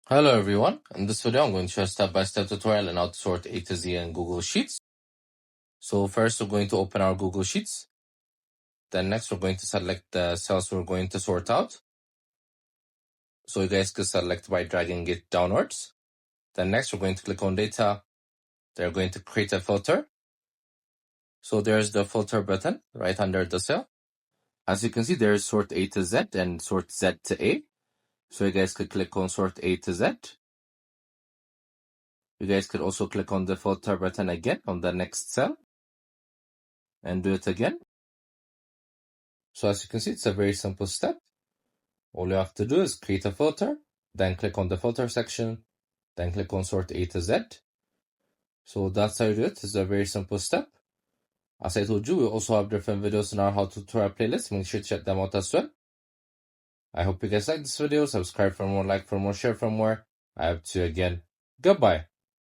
Hello everyone, in this video I'm going to show a step-by-step tutorial on how to sort A to Z in Google Sheets. So first we're going to open our Google Sheets. Then next we're going to select the cells we're going to sort out. So you guys can select by dragging it downwards. Then next we're going to click on data. They're going to create a filter. So there's the filter button right under the cell. As you can see there's sort A to Z and sort Z to A. So you guys could click on sort A to Z. You guys could also click on the filter button again on the next cell and do it again. So as you can see, it's a very simple step. All you have to do is create a filter, then click on the filter section, then click on sort A to Z. So that's how you do it. It's a very simple step. As I told you, we also have different videos in our how to tutorial playlist. Make sure to check them out as well. I hope you guys like this video. Subscribe for more, like for more, share for more. I have to again. Goodbye.